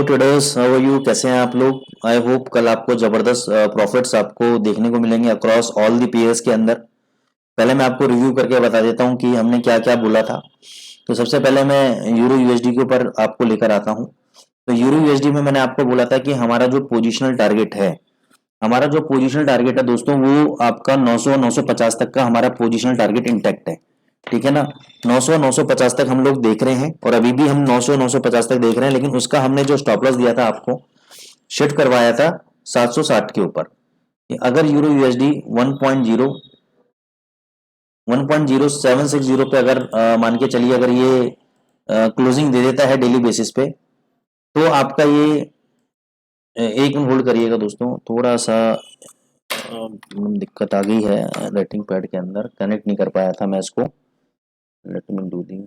Traders, how are you? कैसे हैं आप लोग? आई होप कल आपको जबरदस्त प्रॉफिट्स आपको देखने को मिलेंगे अक्रॉस ऑल दी पेयर्स के अंदर। पहले मैं आपको रिव्यू करके बता देता हूं कि हमने क्या क्या बोला था। तो सबसे पहले मैं यूरो यूएसडी के ऊपर आपको लेकर आता हूं। तो यूरो यूएसडी में मैंने आपको बोला था कि हमारा जो पोजिशनल टारगेट है, दोस्तों, वो आपका 900 950 तक का हमारा पोजिशनल टारगेट इंटैक्ट है। ठीक है ना? 900 950 तक हम लोग देख रहे हैं और अभी भी हम 900 950 तक देख रहे हैं, लेकिन उसका हमने जो स्टॉप लॉस दिया था आपको, शिफ्ट करवाया था 760 के ऊपर। अगर यूरो यूएसडी 1.0 1.0760 पे अगर मान के चलिए, अगर ये क्लोजिंग दे देता है डेली बेसिस पे, तो आपका ये एक मिनट होल्ड करिएगा दोस्तों, थोड़ा सा दिक्कत आ गई है राइटिंग पैड के अंदर, कनेक्ट नहीं कर पाया था मैं इसको। Let me do the.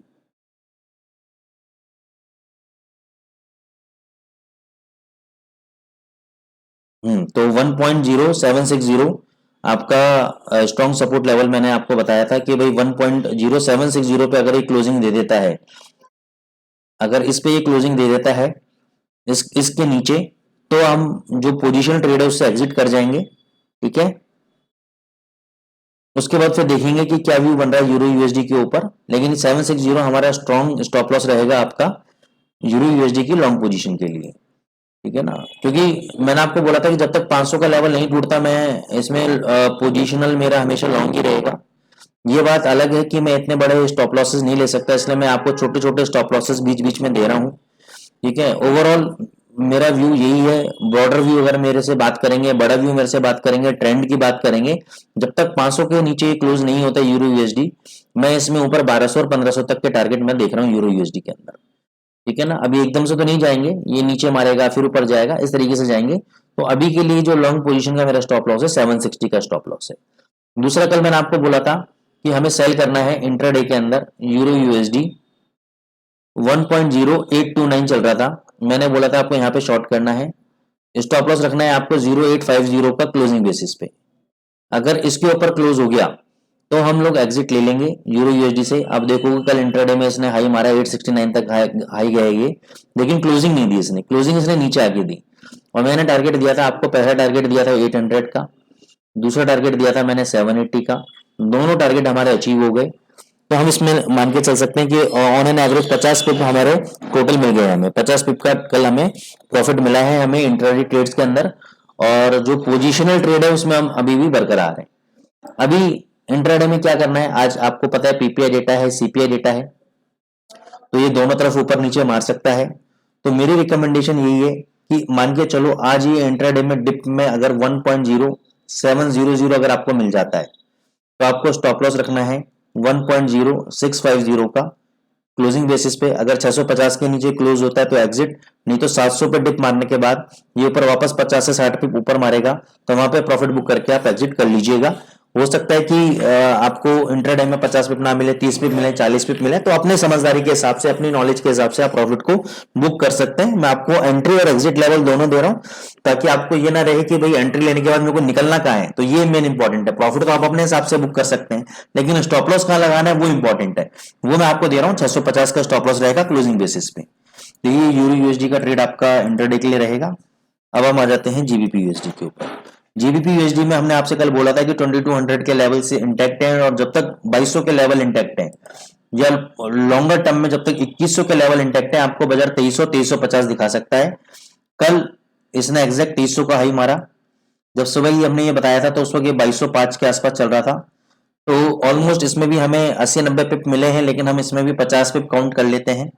तो 1.0760 आपका स्ट्रॉन्ग सपोर्ट लेवल मैंने आपको बताया था कि भाई 1.0760 पे अगर ये क्लोजिंग दे देता है, अगर इस पे ये क्लोजिंग दे देता है इसके नीचे, तो हम जो पोजीशन ट्रेड है उससे एग्जिट कर जाएंगे। ठीक है? उसके बाद फिर देखेंगे कि क्या व्यू बन रहा है यूरो यूएसडी के ऊपर, लेकिन 760 हमारा स्ट्रॉन्ग स्टॉप लॉस रहेगा आपका यूरो यूएसडी की लॉन्ग पोजीशन के लिए। ठीक है ना? क्योंकि मैंने आपको बोला था कि जब तक 500 का लेवल नहीं टूटता, मैं इसमें पोजीशनल मेरा हमेशा लॉन्ग ही रहेगा। ये बात अलग है कि मैं इतने बड़े स्टॉप लॉसेस नहीं ले सकता, इसलिए मैं आपको छोटे छोटे स्टॉप लॉसेस बीच बीच में दे रहा हूँ। ठीक है? ओवरऑल मेरा व्यू यही है। ब्रॉडर व्यू अगर मेरे से बात करेंगे, बड़ा व्यू मेरे से बात करेंगे, ट्रेंड की बात करेंगे, जब तक 500 के नीचे क्लोज नहीं होता यूरो यूएसडी, मैं इसमें ऊपर 1200 और 1500 तक के टारगेट मैं देख रहा हूँ यूरो यूएसडी के अंदर। ठीक है ना? अभी एकदम से तो नहीं जाएंगे, ये नीचे मारेगा फिर ऊपर जाएगा, इस तरीके से जाएंगे। तो अभी के लिए जो लॉन्ग पोजीशन का मेरा स्टॉप लॉस है 760 का स्टॉप लॉस है। दूसरा, कल मैंने आपको बोला था कि हमें सेल करना है इंट्राडे के अंदर यूरो यूएसडी 1.0829 चल रहा था। मैंने बोला था आपको यहाँ पे शॉर्ट करना है, स्टॉप लॉस रखना है आपको 0850 का क्लोजिंग बेसिस पे। अगर इसके ऊपर क्लोज हो गया तो हम लोग एग्जिट ले लेंगे यूरो यूएसडी से। अब देखोगे कल इंट्राडे में इसने हाई मारा 869 तक हाई गया ये, लेकिन क्लोजिंग नहीं दी इसने, क्लोजिंग इसने नीचे आके दी। और मैंने टारगेट दिया था आपको, पहला टारगेट दिया था 800 का, दूसरा टारगेट दिया था मैंने 780 का। दोनों टारगेट हमारे अचीव हो गए। तो हम इसमें मान के चल सकते हैं कि ऑन एन एवरेज 50 पिप हमारे टोटल मिल गए। हमें 50 पिप का कल हमें प्रॉफिट मिला है हमें इंट्राडे ट्रेड्स के अंदर। और जो पोजिशनल ट्रेड है उसमें हम अभी भी बरकरार है। अभी इंट्राडे में क्या करना है, आज आपको पता है पीपीआई डेटा है, सीपीआई डेटा है, तो ये दोनों तरफ ऊपर नीचे मार सकता है। तो मेरी रिकमेंडेशन यही है कि मान के चलो आज ये इंट्राडे में डिप में अगर 1.0700 अगर आपको मिल जाता है, तो आपको स्टॉप लॉस रखना है 1.0650 का क्लोजिंग बेसिस पे। अगर 650 के नीचे क्लोज होता है तो एग्जिट, नहीं तो 700 पे डिप मारने के बाद ये ऊपर वापस 50 से 60 पे ऊपर मारेगा, तो वहां पे प्रॉफिट बुक करके आप एग्जिट कर लीजिएगा। हो सकता है कि आपको इंट्राडे में 50 पिप ना मिले, 30 पिप मिले, 40 पिप मिले, तो अपने समझदारी के हिसाब से, अपनी नॉलेज के हिसाब से आप प्रॉफिट को बुक कर सकते हैं। मैं आपको एंट्री और एग्जिट लेवल दोनों दे रहा हूं, ताकि आपको ये ना रहे कि भाई एंट्री लेने के बाद मेरे को निकलना कहाँ है। तो ये मेन इंपॉर्टेंट है। प्रॉफिट तो आप अपने हिसाब से बुक कर सकते हैं, लेकिन स्टॉप लॉस कहाँ लगाना है वो इंपॉर्टेंट है। वो मैं आपको दे रहा हूँ, 650 का स्टॉप लॉस रहेगा क्लोजिंग बेसिस पे। तो ये यूरो यूएसडी का ट्रेड आपका इंट्राडे के लिए रहेगा। अब हम आ जाते हैं जीबीपी यूएसडी के ऊपर। जीबीपी यूएसडी में हमने आपसे कल बोला था कि 2200 के लेवल से इंटैक्ट है, और जब तक 2200 के लेवल इंटैक्ट है, या लॉन्गर टर्म में जब तक 2100 के लेवल इंटैक्ट है, आपको बाजार 2300 2350 दिखा सकता है। कल इसने एग्जैक्ट 2300 का हाई मारा। जब सुबह ही हमने ये बताया था तो उस वक्त ये 2205 के आसपास चल रहा था। तो ऑलमोस्ट इसमें भी हमें 80-90 पिप मिले हैं, लेकिन हम इसमें भी 50 पिप काउंट कर लेते हैं,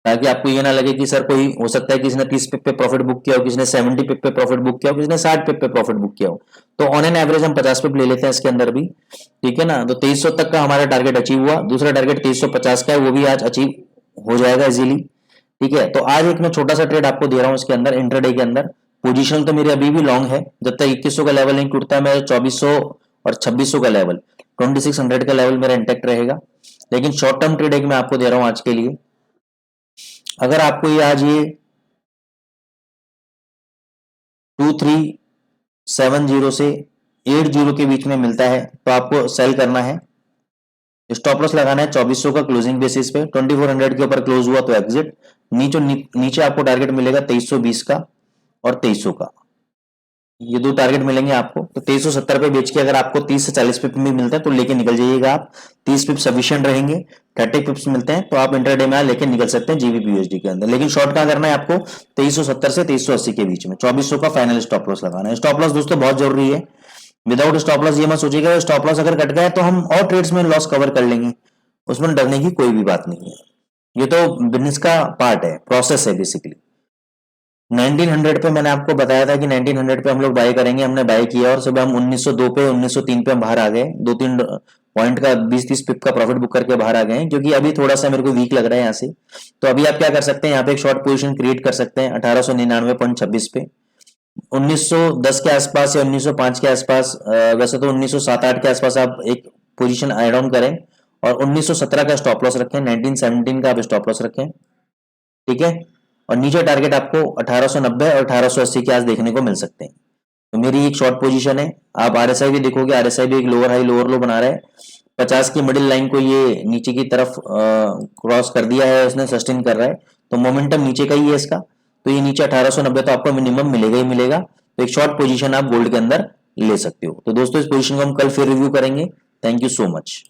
ताकि आपको ये ना लगे कि सर कोई हो सकता है किसी ने 30 पिप पे प्रॉफिट बुक किया हो, किसी ने 70 पिप पे प्रॉफिट बुक किया हो, किसी ने 60 पिप पे प्रॉफिट बुक किया हो। तो ऑन एन एवरेज हम 50 पिप ले लेते हैं इसके अंदर भी। ठीक है ना? तो 2300 तक का हमारा टारगेट अचीव हुआ। दूसरा टारगेट 2350 का है, वो भी आज अचीव हो जाएगा इजीली। ठीक है? तो आज एक मैं छोटा सा ट्रेड आपको दे रहा हूँ इसके अंदर इंट्राडे के अंदर। पोजीशन तो मेरी अभी भी लॉन्ग है, जब तक 2100 का लेवल नहीं टूटता है, मेरा 2400 और 2600 का लेवल, 2600 का लेवल मेरा इंटैक्ट रहेगा। लेकिन शॉर्ट टर्म ट्रेड एक मैं आपको दे रहा हूँ आज के लिए। अगर आपको ये आज ये 2370 से 80 के बीच में मिलता है तो आपको सेल करना है। स्टॉप लॉस लगाना है 2400 का क्लोजिंग बेसिस पे। 2400 के ऊपर क्लोज हुआ तो एग्जिट, नीचे आपको टारगेट मिलेगा 2320 का और 2300 का, ये दो टारगेट मिलेंगे आपको। तो 2370 पे बेच के अगर आपको 30 से 40 पिप में मिलता है तो लेके निकल जाइएगा आप, 30 पिप सफिशिएंट रहेंगे। 30 पिप्स मिलते हैं तो आप इंटरडे में लेके निकल सकते हैं जीबीपी यूएसडी के अंदर। लेकिन शॉर्ट कहां करना है आपको, 2370 से 2380 के बीच में, 2400 का फाइनल स्टॉप लॉस लगाना है। स्टॉप लॉस दोस्तों बहुत जरूरी है, विदाउट स्टॉप लॉस ये मत सोचिएगा स्टॉप लॉस अगर कट गया तो हम और ट्रेड्स में लॉस कवर कर लेंगे, उसमें डरने की कोई भी बात नहीं है। ये तो बिजनेस का पार्ट है, प्रोसेस है बेसिकली। 1900 पे मैंने आपको बताया था कि 1900 पे हम लोग बाय करेंगे, हमने बाय किया और सुबह हम 1902 पे 1903 पे हम बाहर आ गए, 2-3 पॉइंट का 20-30 पिप का प्रॉफिट बुक करके बाहर आ गए, क्योंकि अभी थोड़ा सा मेरे को वीक लग रहा है यहाँ से। तो अभी आप क्या कर सकते हैं, यहाँ पे एक शॉर्ट पोजीशन क्रिएट कर सकते हैं 1899.26 पे, 1910 के आसपास या 1905 के आसपास, वैसे तो 1907-8 के आसपास आप एक पोजीशन ऐड ऑन करें और 1917 का स्टॉप लॉस रखें, 1917 का आप स्टॉप लॉस रखें, ठीक है। और नीचे टारगेट आपको 1890 और 1880 के आस देखने को मिल सकते हैं। तो मेरी एक शॉर्ट पोजीशन है। आप आरएसआई भी देखोगे, आरएसआई भी एक लोअर हाई लोअर लो बना रहा है, 50 की मिडिल लाइन को ये नीचे की तरफ क्रॉस कर दिया है, उसने सस्टेन कर रहा है, तो मोमेंटम नीचे का ही है इसका। तो ये नीचे 1890 तो आपको मिनिमम मिलेगा ही मिलेगा। तो एक शॉर्ट पोजीशन आप गोल्ड के अंदर ले सकते हो। तो दोस्तों इस पोजीशन को हम कल फिर रिव्यू करेंगे। Thank you so much.